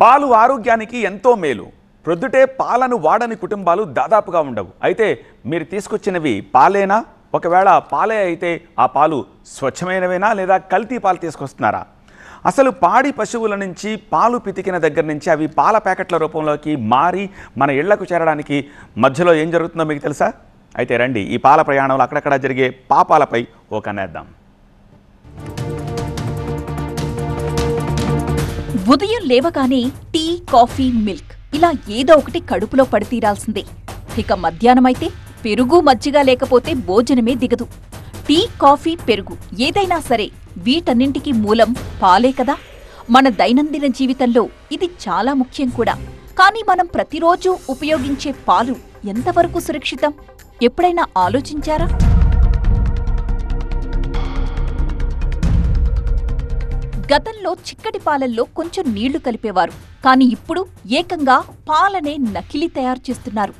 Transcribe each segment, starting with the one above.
పాలు ఆరోగ్యానికి ఎంతో మేలు. ప్రొద్దుటే పాలను వాడని కుటుంబాలు దాదాపుగా ఉండవు. అయితే మీరు తీసుకొచ్చినవి పాలేనా? ఒకవేళ పాలే అయితే ఆ పాలు స్వచ్ఛమైనవేనా లేదా కల్తీ పాలు తీసుకొస్తున్నారా? అసలు పాడి పశువుల నుంచి పాలు పితికిన దగ్గర నుంచి అవి పాల ప్యాకెట్ల రూపంలోకి మారి మన ఇళ్లకు చేరడానికి మధ్యలో ఏం జరుగుతుందో మీకు తెలుసా? అయితే రండి, ఈ పాల ప్రయాణంలో అక్కడక్కడ జరిగే పాపాలపై ఓ కన్నేద్దాం. ఉదయం లేవగానే టీ, కాఫీ, మిల్క్ ఇలా ఏదో ఒకటి కడుపులో పడితీరాల్సిందే. ఇక మధ్యాహ్నమైతే పెరుగు, మజ్జిగ లేకపోతే భోజనమే దిగదు. టీ, కాఫీ, పెరుగు ఏదైనా సరే వీటన్నింటికీ మూలం పాలే కదా. మన దైనందిన జీవితంలో ఇది చాలా ముఖ్యం కూడా. కానీ మనం ప్రతిరోజు ఉపయోగించే పాలు ఎంతవరకు సురక్షితం? ఎప్పుడైనా ఆలోచించారా? గతంలో చిక్కటి పాలల్లో కొంచెం నీళ్లు కలిపేవారు. కానీ ఇప్పుడు ఏకంగా పాలనే నకిలీ తయారు చేస్తున్నారు.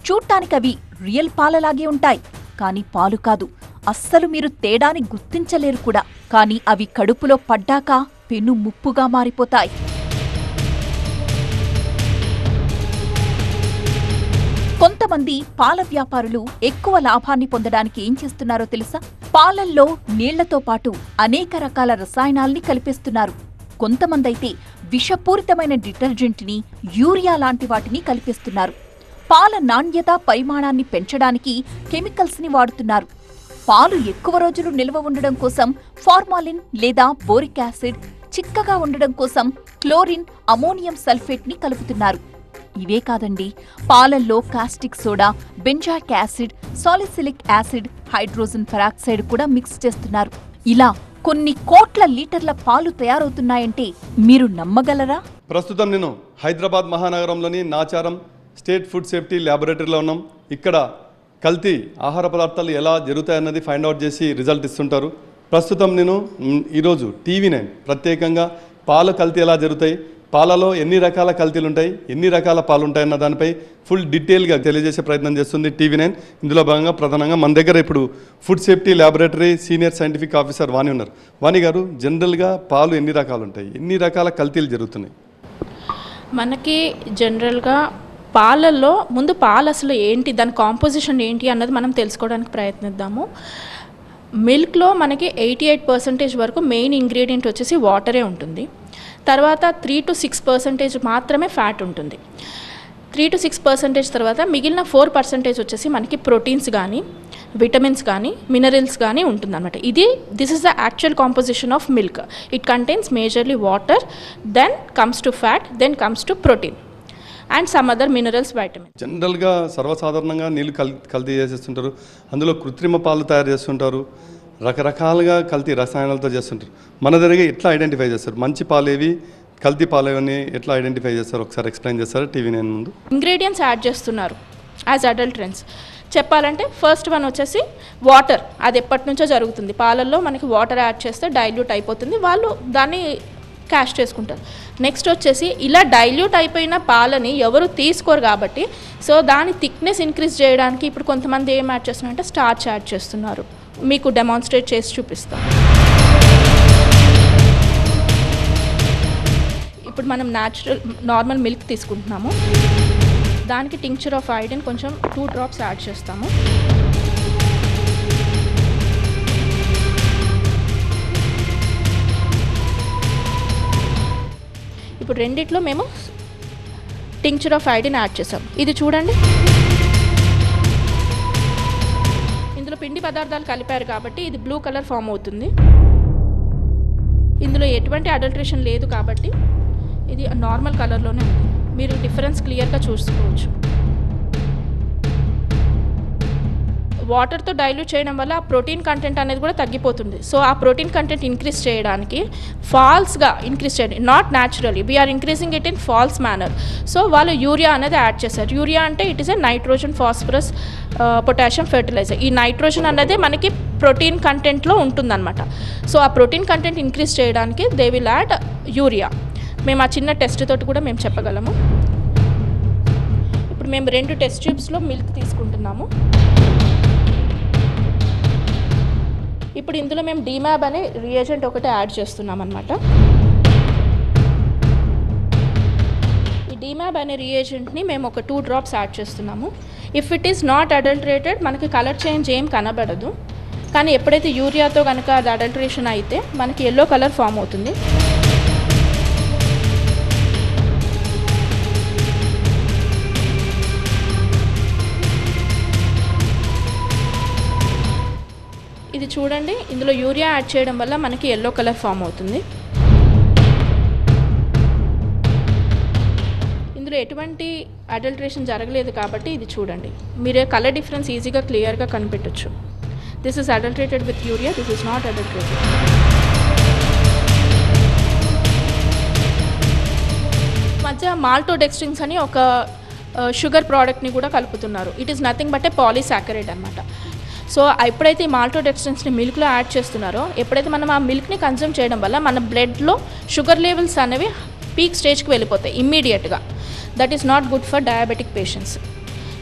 చూడ్డానికవి రియల్ పాలలాగే ఉంటాయి, కానీ పాలు కాదు. అస్సలు మీరు తేడాని గుర్తించలేరు కూడా. కానీ అవి కడుపులో పడ్డాక పెను ముప్పుగా మారిపోతాయి. కొంతమంది పాల వ్యాపారులు ఎక్కువ లాభాన్ని పొందడానికి ఏం చేస్తున్నారో తెలుసా? పాలల్లో నీళ్లతో పాటు అనేక రకాల రసాయనాల్ని కలిపేస్తున్నారు. కొంతమందైతే విషపూరితమైన డిటర్జెంట్ని, యూరియా లాంటి వాటిని కలిపేస్తున్నారు. పాల నాణ్యత, పరిమాణాన్ని పెంచడానికి కెమికల్స్ని వాడుతున్నారు. పాలు ఎక్కువ రోజులు నిల్వ ఉండడం కోసం ఫార్మాలిన్ లేదా బోరిక్ యాసిడ్, చిక్కగా ఉండడం కోసం క్లోరిన్, అమోనియం సల్ఫేట్ని కలుపుతున్నారు. ఇవే కాదండి, పాలల్లో caustic soda, benzoic acid, salicylic acid, hydrogen peroxide కూడా మిక్స్ చేస్తున్నారు. ఇలా కొన్ని కోట్ల లీటర్ల పాలు తయారవుతున్నాయంటే మీరు నమ్మగలరా? ప్రస్తుతం నేను హైదరాబాద్ మహానగరంలోని నాచారం స్టేట్ ఫుడ్ సేఫ్టీ ల్యాబొరేటరీలో ఉన్నాం. ఇక్కడ కల్తీ ఆహార పదార్థాలు ఎలా జరుగుతాయన్నది ఫైండ్ అవుట్ చేసి రిజల్ట్ ఇస్తుంటారు. ప్రస్తుతం నేను ఈరోజు TV9 ప్రత్యేకంగా పాలు కల్తీ ఎలా జరుగుతాయి, పాలలో ఎన్ని రకాల కల్తీలు ఉంటాయి, ఎన్ని రకాల పాలు ఉంటాయన్న దానిపై ఫుల్ డీటెయిల్గా తెలియజేసే ప్రయత్నం చేస్తుంది TV9. ఇందులో భాగంగా ప్రధానంగా మన దగ్గర ఇప్పుడు food safety laboratory senior scientific officer Vani ఉన్నారు. వాణి గారు, జనరల్గా పాలు ఎన్ని రకాలు ఉంటాయి, ఎన్ని రకాల కల్తీలు జరుగుతున్నాయి? మనకి జనరల్గా పాలల్లో ముందు పాలు అసలు ఏంటి, దాని కాంపోజిషన్ ఏంటి అన్నది మనం తెలుసుకోవడానికి ప్రయత్నిద్దాము. మిల్క్లో మనకి 88% వరకు మెయిన్ ఇంగ్రీడియంట్ వచ్చేసి వాటరే ఉంటుంది. తర్వాత 3 to 6% మాత్రమే ఫ్యాట్ ఉంటుంది. 3 to 6% తర్వాత మిగిలిన 4% వచ్చేసి మనకి ప్రోటీన్స్ కానీ, విటమిన్స్ కానీ, మినరల్స్ కానీ ఉంటుందన్నమాట. This is the actual composition of milk. It contains majorly water, then comes to fat, then comes to protein and some other minerals, vitamin. జనరల్గా సర్వసాధారణంగా నీళ్ళు కల్తీ చేసేస్తుంటారు. అందులో కృత్రిమ పాలు తయారు చేస్తుంటారు, రకరకాలుగా కల్తీ రసాయనాలతో చేస్తుంటారు. మన దగ్గర ఎట్లా ఐడెంటిఫై చేస్తారు? మంచి పాలేవి, కల్తీ పాలేవని ఎట్లా ఐడెంటిఫై చేస్తారు? ఒకసారి ఎక్స్ప్లెయిన్ చేస్తారా TV9 ముందు? ఇంగ్రీడియంట్స్ యాడ్ చేస్తున్నారు యాజ్ అడల్టరెంట్స్. చెప్పాలంటే ఫస్ట్ వన్ వచ్చేసి వాటర్. అది ఎప్పటి నుంచో జరుగుతుంది. పాలల్లో మనకి వాటర్ యాడ్ చేస్తే డైల్యూట్ అయిపోతుంది, వాళ్ళు దాన్ని క్యాష్ చేసుకుంటారు. నెక్స్ట్ వచ్చేసి ఇలా డైల్యూట్ అయిపోయిన పాలని ఎవరు తీసుకోరు కాబట్టి, సో దాని థిక్నెస్ ఇంక్రీజ్ చేయడానికి ఇప్పుడు కొంతమంది ఏం యాడ్ చేస్తున్నారంటే స్టార్చ్ యాడ్ చేస్తున్నారు. మీకు డెమాన్స్ట్రేట్ చేసి చూపిస్తాం. ఇప్పుడు మనం నార్మల్ మిల్క్ తీసుకుంటున్నాము. దానికి టింక్చర్ ఆఫ్ ఐరన్ కొంచెం 2 drops యాడ్ చేస్తాము. ఇప్పుడు రెండిట్లో మేము టింక్చర్ ఆఫ్ ఐరన్ యాడ్ చేసాం. ఇది చూడండి, ఇందులో పిండి పదార్థాలు కలిపారు కాబట్టి ఇది బ్లూ కలర్ ఫామ్ అవుతుంది. ఇందులో ఎటువంటి అడల్ట్రేషన్ లేదు కాబట్టి ఇది నార్మల్ కలర్లోనే ఉంది. మీరు డిఫరెన్స్ క్లియర్గా చూసుకోవచ్చు. వాటర్తో డైల్యూట్ చేయడం వల్ల ఆ ప్రోటీన్ కంటెంట్ అనేది కూడా తగ్గిపోతుంది. సో ఆ ప్రోటీన్ కంటెంట్ ఇంక్రీజ్ చేయడానికి ఫాల్స్గా ఇంక్రీజ్ చేయండి, not naturally we are increasing it in false manner. So వాళ్ళు యూరియా అనేది యాడ్ చేశారు. యూరియా అంటే it is a nitrogen, phosphorus, potassium fertiliser. ఈ నైట్రోజన్ అనేది మనకి ప్రోటీన్ కంటెంట్లో ఉంటుందన్నమాట. సో ఆ ప్రోటీన్ కంటెంట్ ఇంక్రీజ్ చేయడానికి దే విల్ యాడ్ యూరియా. మేము ఆ చిన్న టెస్ట్ తోటి కూడా మేము చెప్పగలము. ఇప్పుడు మేము 2 టెస్ట్ ట్యూబ్స్లో మిల్క్ తీసుకుంటున్నాము. ఇప్పుడు ఇందులో మేము డీమ్యాబ్ అనే రియేజెంట్ ఒకటి యాడ్ చేస్తున్నాం అన్నమాట. డీమ్యాబ్ అనే రియేజెంట్ని మేము ఒక 2 drops యాడ్ చేస్తున్నాము. If it is not adulterated మనకి కలర్ చేంజ్ ఏం కనబడదు. కానీ ఎప్పుడైతే యూరియాతో కనుక అది అడల్టరేషన్ అయితే మనకి ఎల్లో కలర్ ఫామ్ అవుతుంది. ఇది చూడండి, ఇందులో యూరియా యాడ్ చేయడం వల్ల మనకి ఎల్లో కలర్ ఫామ్ అవుతుంది. ఇందులో ఎటువంటి అడల్టరేషన్ జరగలేదు కాబట్టి ఇది చూడండి, మీరే కలర్ డిఫరెన్స్ ఈజీగా క్లియర్గా కనిపెట్టచ్చు. This is adulterated with urea, this is not adulterated. మధ్య మాల్టోడెక్స్ట్రిన్స్ అని ఒక షుగర్ ప్రోడక్ట్ని కూడా కలుపుతున్నారు. It is nothing but a polysaccharide అనమాట. సో ఎప్పుడైతే ఈ మాల్టోడెక్స్ట్రిన్స్ని మిల్క్లో యాడ్ చేస్తున్నారో, ఎప్పుడైతే మనం ఆ మిల్క్ని కన్జ్యూమ్ చేయడం వల్ల మన బ్లడ్లో షుగర్ లెవెల్స్ అనేవి పీక్ స్టేజ్కి వెళ్ళిపోతాయి ఇమ్మీడియట్గా. That is not good for diabetic patients.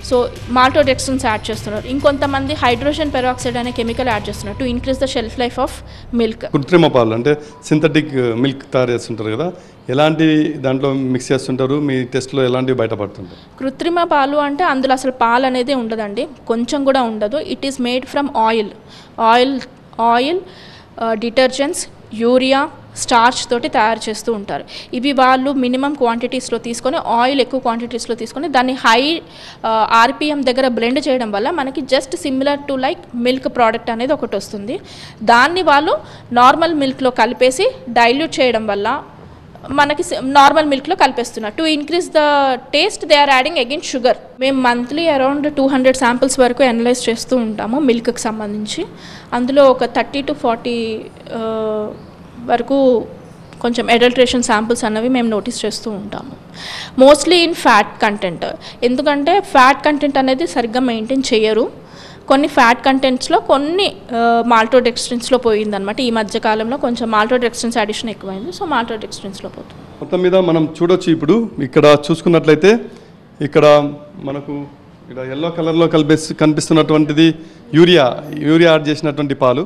So maltodextrins add చేస్తున్నారు. ఇంకొంతమంది హైడ్రోజన్ పెరాక్సైడ్ అనే కెమికల్ యాడ్ చేస్తున్నారు to increase the shelf life of milk. కృత్రిమ పాలు అంటే సింథటిక్ మిల్క్ తయారు చేస్తుంటారు కదా, ఎలాంటి దాంట్లో మిక్స్ చేస్తుంటారు, మీ టెస్ట్లో ఎలాంటివి బయటపడుతుంటారు? కృత్రిమ పాలు అంటే అందులో అసలు పాలు అనేది ఉండదండి, కొంచెం కూడా ఉండదు. It is made from oil detergents, urea, starch తోటి తయారు చేస్తూ ఉంటారు. ఇవి వాళ్ళు మినిమం క్వాంటిటీస్లో తీసుకొని, ఆయిల్ ఎక్కువ క్వాంటిటీస్లో తీసుకొని దాన్ని హై ఆర్పిఎం దగ్గర బ్లెండ్ చేయడం వల్ల మనకి just similar to like milk product అనేది ఒకటి వస్తుంది. దాన్ని వాళ్ళు నార్మల్ మిల్క్లో కలిపేసి డైల్యూట్ చేయడం వల్ల మనకి నార్మల్ మిల్క్లో కలిపేస్తున్నారు. To increase the taste they are adding again sugar. మేము మంత్లీ అరౌండ్ 200 శాంపిల్స్ వరకు అనలైజ్ చేస్తూ ఉంటాము మిల్క్కి సంబంధించి. అందులో ఒక 30 to 40 వరకు కొంచెం అడల్టరేషన్ శాంపిల్స్ అన్నవి మేము నోటీస్ చేస్తూ ఉంటాము. మోస్ట్లీ ఇన్ ఫ్యాట్ కంటెంట్, ఎందుకంటే ఫ్యాట్ కంటెంట్ అనేది సరిగ్గా మెయింటైన్ చేయరు. కొన్ని ఫ్యాట్ కంటెంట్స్లో కొన్ని మాల్టోడెక్స్ట్రిన్స్లో పోయిందనమాట. ఈ మధ్యకాలంలో కొంచెం మాల్టోడెక్స్ట్రిన్స్ అడిషన్ ఎక్కువైంది, సో మాల్టోడెక్స్ట్రిన్స్లో పోతుంది. మొత్తం మీద మనం చూడొచ్చు. ఇప్పుడు ఇక్కడ చూసుకున్నట్లయితే ఇక్కడ మనకు ఇక్కడ ఎల్లో కలర్లో కనిపిస్తున్నటువంటిది యూరియా యాడ్ చేసినటువంటి పాలు.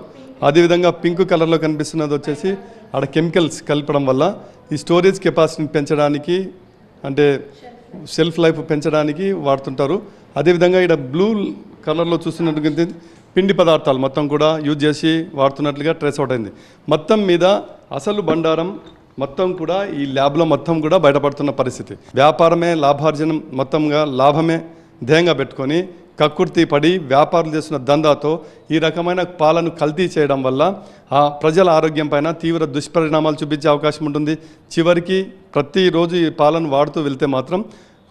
అదేవిధంగా పింక్ కలర్లో కనిపిస్తున్నది వచ్చేసి ఆడ కెమికల్స్ కలపడం వల్ల ఈ స్టోరేజ్ కెపాసిటీని పెంచడానికి, అంటే షెల్ఫ్ లైఫ్ పెంచడానికి వాడుతుంటారు. అదేవిధంగా ఇక్కడ బ్లూ కలర్లో చూస్తున్నట్టు పిండి పదార్థాలు మొత్తం కూడా యూజ్ చేసి వాడుతున్నట్లుగా ట్రేస్ అవుట్ అయింది. మొత్తం మీద అసలు బండారం మొత్తం కూడా ఈ ల్యాబ్లో మొత్తం కూడా బయటపడుతున్న పరిస్థితి. వ్యాపారమే లాభార్జనం, మొత్తంగా లాభమే ధ్యేయంగా పెట్టుకొని కక్కుర్తి పడి వ్యాపారులు చేస్తున్న దందాతో ఈ రకమైన పాలను కల్తీ చేయడం వల్ల ఆ ప్రజల ఆరోగ్యం పైన తీవ్ర దుష్పరిణామాలు చూపించే అవకాశం ఉంటుంది. చివరికి ప్రతిరోజు ఈ పాలను వాడుతూ వెళ్తే మాత్రం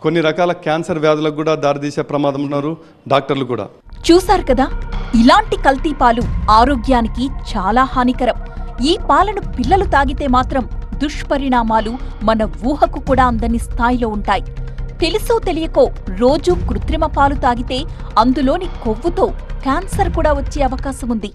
కొన్ని రకాల క్యాన్సర్ వ్యాధులకు కూడా దారితీసే ప్రమాదం ఉన్నారు డాక్టర్లు కూడా. చూశారు కదా, ఇలాంటి కల్తీ పాలు ఆరోగ్యానికి చాలా హానికరం. ఈ పాలను పిల్లలు తాగితే మాత్రం దుష్పరిణామాలు మన ఊహకు కూడా అందని స్థాయిలో ఉంటాయి. తెలుసో తెలియకో రోజూ కృత్రిమ పాలు తాగితే అందులోని కొవ్వుతో క్యాన్సర్ కూడా వచ్చే అవకాశం ఉంది.